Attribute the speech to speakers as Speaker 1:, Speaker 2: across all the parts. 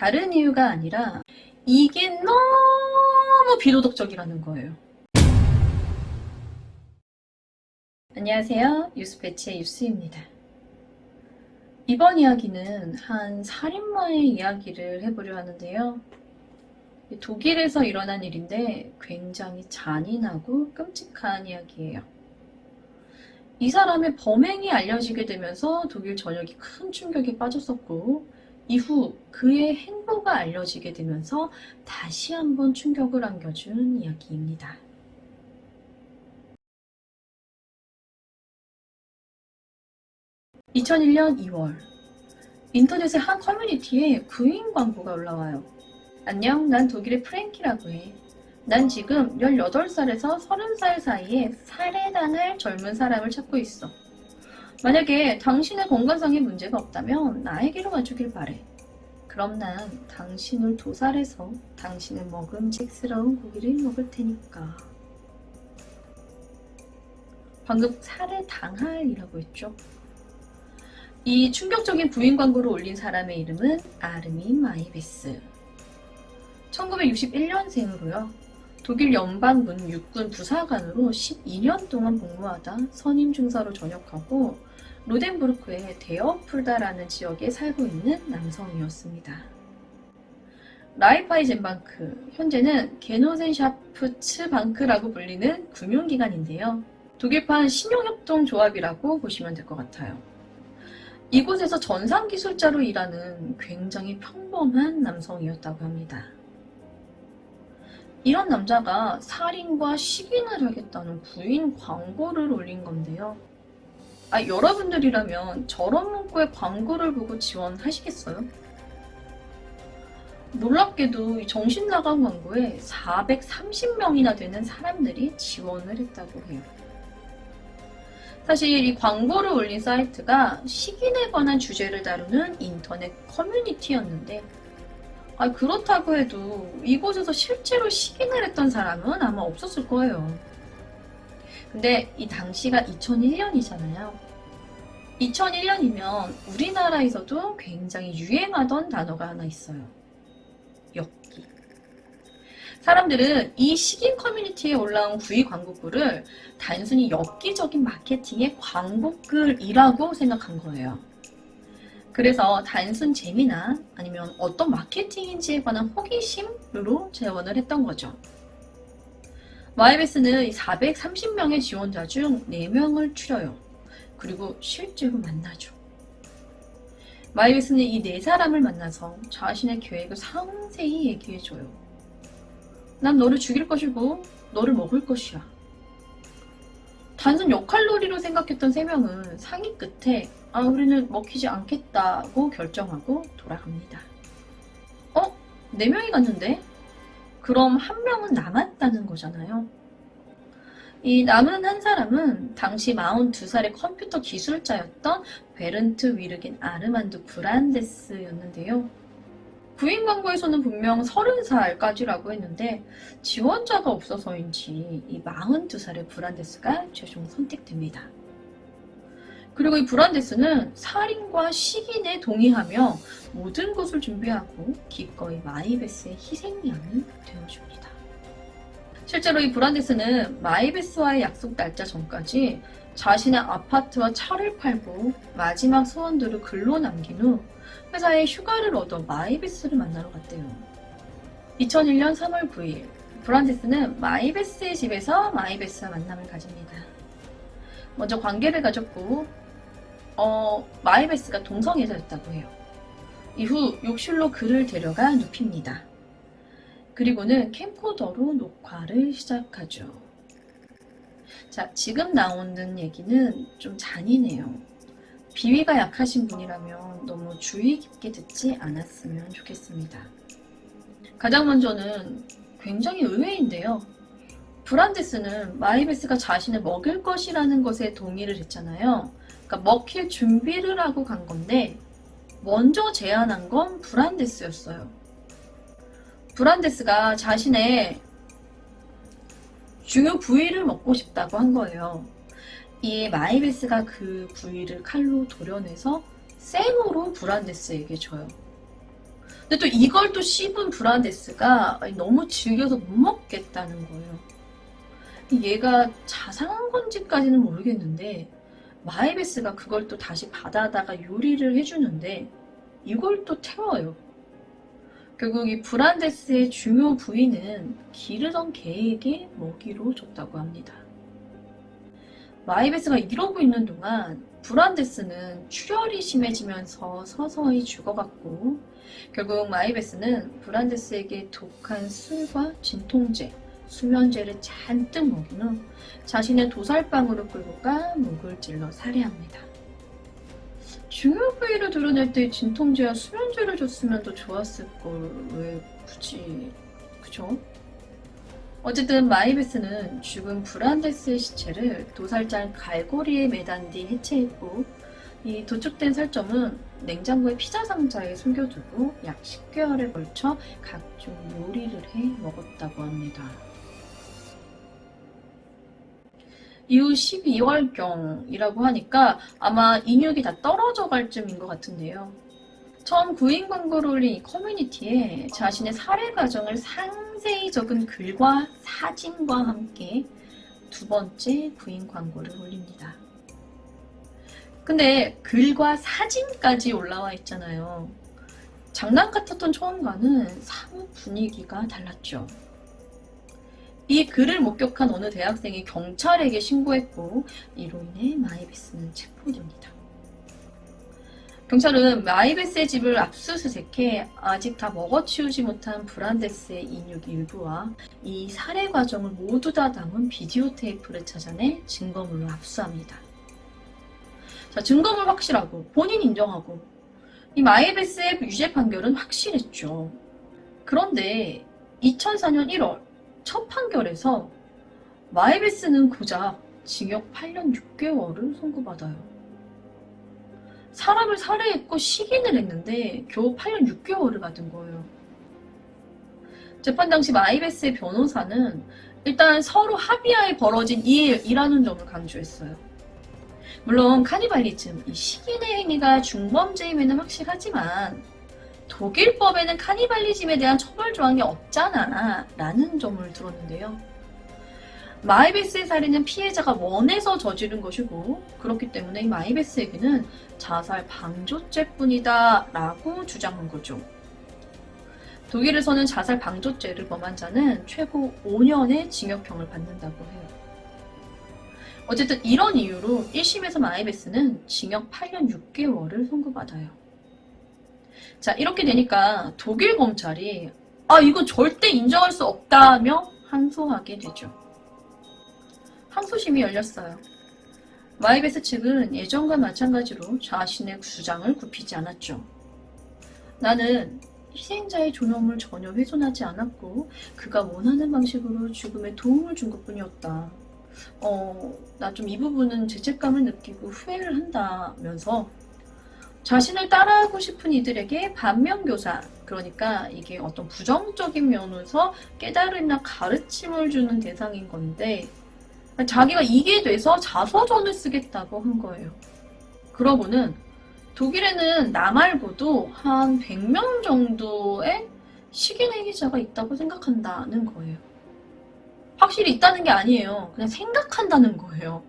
Speaker 1: 다른 이유가 아니라 이게 너무 비도덕적이라는 거예요. 안녕하세요. 유스배치의 유스입니다. 이번 이야기는 한 살인마의 이야기를 해보려 하는데요. 독일에서 일어난 일인데 굉장히 잔인하고 끔찍한 이야기예요. 이 사람의 범행이 알려지게 되면서 독일 전역이 큰 충격에 빠졌었고, 이후 그의 행보가 알려지게 되면서 다시 한번 충격을 안겨준 이야기입니다. (2001년 2월) 인터넷의 한 커뮤니티에 구인 광고가 올라와요. 안녕, 난 독일의 프랭키라고 해. 난 지금 18살에서 30살 사이에 살해당할 젊은 사람을 찾고 있어. 만약에 당신의 건강상에 문제가 없다면 나에게로 와주길 바래. 그럼 난 당신을 도살해서 당신의 먹음직스러운 고기를 먹을 테니까. 방금 살해당할이라고 했죠. 이 충격적인 부인 광고를 올린 사람의 이름은 아르민 마이베스. 1961년생으로요. 독일 연방군 육군 부사관으로 12년 동안 복무하다 선임 중사로 전역하고 로덴부르크의 데어풀다라는 지역에 살고 있는 남성이었습니다. 라이파이젠방크, 현재는 게노센샤프츠방크라고 불리는 금융기관인데요. 독일판 신용협동조합이라고 보시면 될 것 같아요. 이곳에서 전산기술자로 일하는 굉장히 평범한 남성이었다고 합니다. 이런 남자가 살인과 식인을 하겠다는 구인 광고를 올린 건데요. 여러분들이라면 저런 문구의 광고를 보고 지원하시겠어요? 놀랍게도 이 정신나간 광고에 430명이나 되는 사람들이 지원을 했다고 해요. 사실 이 광고를 올린 사이트가 식인에 관한 주제를 다루는 인터넷 커뮤니티였는데, 그렇다고 해도 이곳에서 실제로 식인을 했던 사람은 아마 없었을 거예요. 근데 이 당시가 2001년이잖아요. 2001년이면 우리나라에서도 굉장히 유행하던 단어가 하나 있어요. 엽기. 사람들은 이 식인 커뮤니티에 올라온 구이 광고글을 단순히 엽기적인 마케팅의 광고글이라고 생각한 거예요. 그래서 단순 재미나 아니면 어떤 마케팅인지에 관한 호기심으로 재원을 했던 거죠. 마이베스는 430명의 지원자 중 4명을 추려요. 그리고 실제로 만나죠. 마이베스는 이 4사람을 만나서 자신의 계획을 상세히 얘기해줘요. 난 너를 죽일 것이고 너를 먹을 것이야. 단순 역할놀이로 생각했던 3명은 상의 끝에 우리는 먹히지 않겠다고 결정하고 돌아갑니다. 4명이 갔는데? 그럼 1명은 남았다는 거잖아요. 이 남은 한 사람은 당시 42살의 컴퓨터 기술자였던 베른트 위르겐 아르만드 브란데스였는데요. 구인 광고에서는 분명 30살까지라고 했는데 지원자가 없어서인지 이 42살의 브란데스가 최종 선택됩니다. 그리고 이 브란데스는 살인과 식인에 동의하며 모든 것을 준비하고 기꺼이 마이베스의 희생양이 되어줍니다. 실제로 이 브란데스는 마이베스와의 약속 날짜 전까지 자신의 아파트와 차를 팔고 마지막 소원들을 글로 남긴 후 회사에 휴가를 얻어 마이베스를 만나러 갔대요. 2001년 3월 9일 브란데스는 마이베스의 집에서 마이베스와 만남을 가집니다. 먼저 관계를 가졌고 마이베스가 동성애자였다고 해요. 이후 욕실로 그를 데려가 눕힙니다. 그리고는 캠코더로 녹화를 시작하죠. 자, 지금 나오는 얘기는 좀 잔인해요. 비위가 약하신 분이라면 너무 주의 깊게 듣지 않았으면 좋겠습니다. 가장 먼저는 굉장히 의외인데요. 브란데스는 마이베스가 자신을 먹일 것이라는 것에 동의를 했잖아요. 그러니까 먹힐 준비를 하고 간 건데 먼저 제안한 건 브란데스였어요. 브란데스가 자신의 중요 부위를 먹고 싶다고 한 거예요. 이 마이베스가 그 부위를 칼로 도려내서 생으로 브란데스에게 줘요. 근데 또 이걸 또 씹은 브란데스가 너무 질겨서 못 먹겠다는 거예요. 얘가 자상한 건지까지는 모르겠는데 마이베스가 그걸 또 다시 받아다가 요리를 해주는데 이걸 또 태워요. 결국 이 브란데스의 중요 부위는 기르던 개에게 먹이로 줬다고 합니다. 마이베스가 이러고 있는 동안 브란데스는 출혈이 심해지면서 서서히 죽어갔고 결국 마이베스는 브란데스에게 독한 술과 진통제, 수면제를 잔뜩 먹인 후 자신의 도살방으로 끌고 가 목을 찔러 살해합니다. 중요 부위를 드러낼 때 진통제와 수면제를 줬으면 더 좋았을 걸 왜 굳이 그죠? 어쨌든 마이베스는 죽은 브란데스의 시체를 도살장 갈고리에 매단 뒤 해체했고 이 도축된 살점은 냉장고의 피자 상자에 숨겨두고 약 10개월에 걸쳐 각종 요리를 해 먹었다고 합니다. 이후 12월경이라고 하니까 아마 인육이 다 떨어져 갈 쯤인 것 같은데요. 처음 구인 광고를 올린 이 커뮤니티에 자신의 살해 과정을 상세히 적은 글과 사진과 함께 두 번째 구인 광고를 올립니다. 근데 글과 사진까지 올라와 있잖아요. 장난 같았던 처음과는 사뭇 분위기가 달랐죠. 이 글을 목격한 어느 대학생이 경찰에게 신고했고 이로 인해 마이베스는 체포됩니다. 경찰은 마이베스의 집을 압수수색해 아직 다 먹어치우지 못한 브란데스의 인육 일부와 이 살해 과정을 모두 다 담은 비디오 테이프를 찾아내 증거물로 압수합니다. 자, 증거물 확실하고 본인 인정하고 이 마이베스의 유죄 판결은 확실했죠. 그런데 2004년 1월 첫 판결에서 마이베스는 고작 징역 8년 6개월을 선고받아요. 사람을 살해했고 시긴을 했는데 겨우 8년 6개월을 받은 거예요. 재판 당시 마이베스의 변호사는 일단 서로 합의하에 벌어진 일이라는 점을 강조했어요. 물론 카니발리즘, 이 시긴의 행위가 중범죄임에는 확실하지만 독일법에는 카니발리즘에 대한 처벌 조항이 없잖아 라는 점을 들었는데요. 마이베스의 살인은 피해자가 원해서 저지른 것이고 그렇기 때문에 마이베스에게는 자살 방조죄뿐이다 라고 주장한 거죠. 독일에서는 자살 방조죄를 범한 자는 최고 5년의 징역형을 받는다고 해요. 어쨌든 이런 이유로 1심에서 마이베스는 징역 8년 6개월을 선고받아요. 자, 이렇게 되니까 독일 검찰이 이건 절대 인정할 수 없다며 항소하게 되죠. 항소심이 열렸어요. 마이베스 측은 예전과 마찬가지로 자신의 주장을 굽히지 않았죠. 나는 희생자의 존엄을 전혀 훼손하지 않았고 그가 원하는 방식으로 죽음에 도움을 준 것뿐이었다. 나 좀 이 부분은 죄책감을 느끼고 후회를 한다면서 자신을 따라하고 싶은 이들에게 반면교사, 그러니까 이게 어떤 부정적인 면에서 깨달음이나 가르침을 주는 대상인 건데 자기가 이게 돼서 자서전을 쓰겠다고 한 거예요. 그러고는 독일에는 나 말고도 한 100명 정도의 식인 행위자가 있다고 생각한다는 거예요. 확실히 있다는 게 아니에요. 그냥 생각한다는 거예요.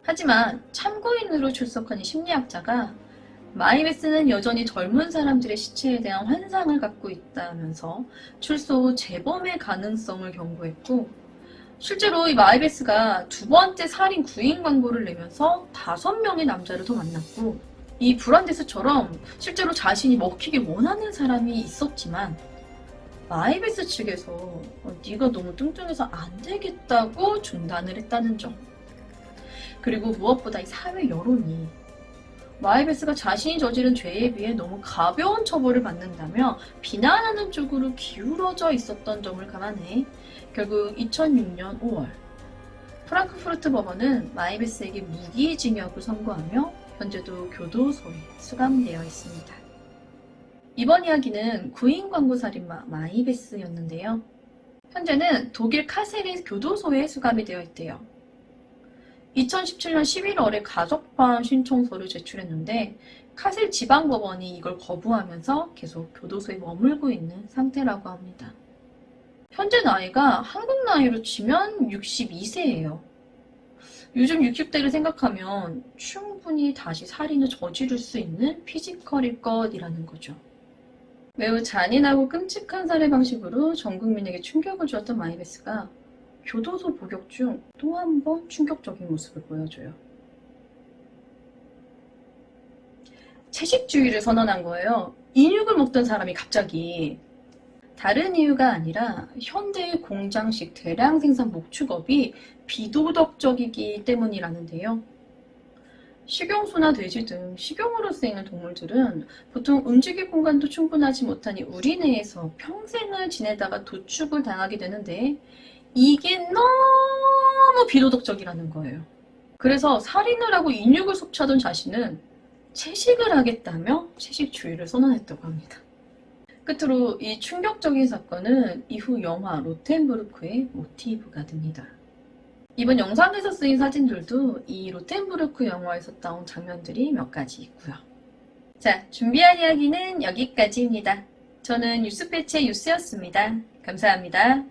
Speaker 1: 하지만 참고인으로 출석한 이 심리학자가 마이베스는 여전히 젊은 사람들의 시체에 대한 환상을 갖고 있다면서 출소 후 재범의 가능성을 경고했고 실제로 이 마이베스가 두 번째 살인 구인 광고를 내면서 5명의 남자를 더 만났고 이 브란데스처럼 실제로 자신이 먹히길 원하는 사람이 있었지만 마이베스 측에서 네가 너무 뚱뚱해서 안 되겠다고 중단을 했다는 점. 그리고 무엇보다 이 사회 여론이 마이베스가 자신이 저지른 죄에 비해 너무 가벼운 처벌을 받는다며 비난하는 쪽으로 기울어져 있었던 점을 감안해 결국 2006년 5월 프랑크푸르트 법원은 마이베스에게 무기징역을 선고하며 현재도 교도소에 수감되어 있습니다. 이번 이야기는 구인 광고 살인마 마이베스였는데요. 현재는 독일 카셀의 교도소에 수감이 되어 있대요. 2017년 11월에 가석방 신청서를 제출했는데 카셀 지방법원이 이걸 거부하면서 계속 교도소에 머물고 있는 상태라고 합니다. 현재 나이가 한국 나이로 치면 62세예요. 요즘 60대를 생각하면 충분히 다시 살인을 저지를 수 있는 피지컬일 것이라는 거죠. 매우 잔인하고 끔찍한 살해 방식으로 전 국민에게 충격을 주었던 마이베스가 교도소 복역 중 또 한 번 충격적인 모습을 보여줘요. 채식주의를 선언한 거예요. 인육을 먹던 사람이 갑자기. 다른 이유가 아니라 현대의 공장식 대량 생산 목축업이 비도덕적이기 때문이라는데요. 식용소나 돼지 등 식용으로 쓰이는 동물들은 보통 움직일 공간도 충분하지 못하니 우리 내에서 평생을 지내다가 도축을 당하게 되는데 이게 너무 비도덕적이라는 거예요. 그래서 살인을 하고 인육을 섭취하던 자신은 채식을 하겠다며 채식주의를 선언했다고 합니다. 끝으로 이 충격적인 사건은 이후 영화 로텐부르크의 모티브가 됩니다. 이번 영상에서 쓰인 사진들도 이 로텐부르크 영화에서 따온 장면들이 몇 가지 있고요. 자, 준비한 이야기는 여기까지입니다. 저는 뉴스패치의 유스였습니다. 감사합니다.